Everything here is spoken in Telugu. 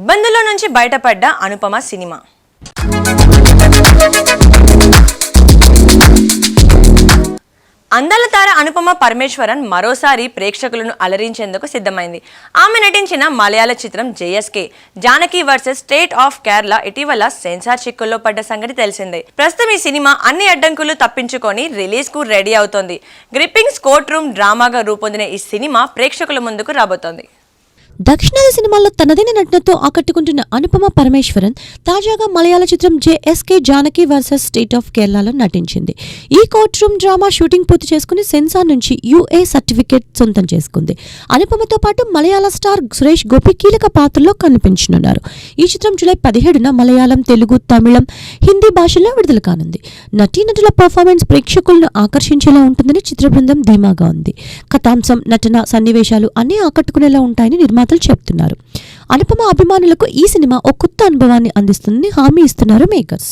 ఇబ్బందుల నుంచి బయటపడ్డ అనుపమ సినిమా. అందాల తార అనుపమ పరమేశ్వరన్ మరోసారి ప్రేక్షకులను అలరించేందుకు సిద్ధమైంది. ఆమె నటించిన మలయాళ చిత్రం JSK Janaki versus state of Kerala ఇటీవల సెన్సార్ చిక్కుల్లో పడ్డ సంగతి తెలిసిందే. ప్రస్తుతం ఈ సినిమా అన్ని అడ్డంకులు తప్పించుకొని రిలీజ్ కు రెడీ అవుతోంది. గ్రిప్పింగ్ కోర్ట్ రూమ్ డ్రామాగా రూపొందిన ఈ సినిమా ప్రేక్షకుల ముందుకు రాబోతోంది. దక్షిణాది సినిమాల్లో తనదైన నటనతో ఆకట్టుకుంటున్న అనుపమ పరమేశ్వరన్ తాజాగా మలయాళ చిత్రం JSK Janaki versus state of కేరళలో నటించింది. ఈ కోర్ట్ రూమ్ డ్రామా షూటింగ్ పూర్తి చేసుకుని సెన్సార్ నుంచి యుఏ సర్టిఫికేట్ సొంతం చేసుకుంది. అనుపమతో పాటు మలయాళ స్టార్ సురేష్ గోపి కీలక పాత్రలో కనిపించనున్నారు. ఈ చిత్రం జూలై 17న మలయాళం, తెలుగు, తమిళం, హిందీ భాషల్లో విడుదల కానుంది. నటీనటుల పర్ఫార్మెన్స్ ప్రేక్షకులను ఆకర్షించేలా ఉంటుందని చిత్ర బృందం ధీమాగా ఉంది. కథాంశం, నటన, సన్నివేశాలు అన్నీ ఆకట్టుకునేలా ఉంటాయని నిర్మాతలు చెప్తున్నారు. అనుపమ అభిమానులకు ఈ సినిమా ఓ కొత్త అనుభవాన్ని అందిస్తుందని హామీ ఇస్తున్నారు మేకర్స్.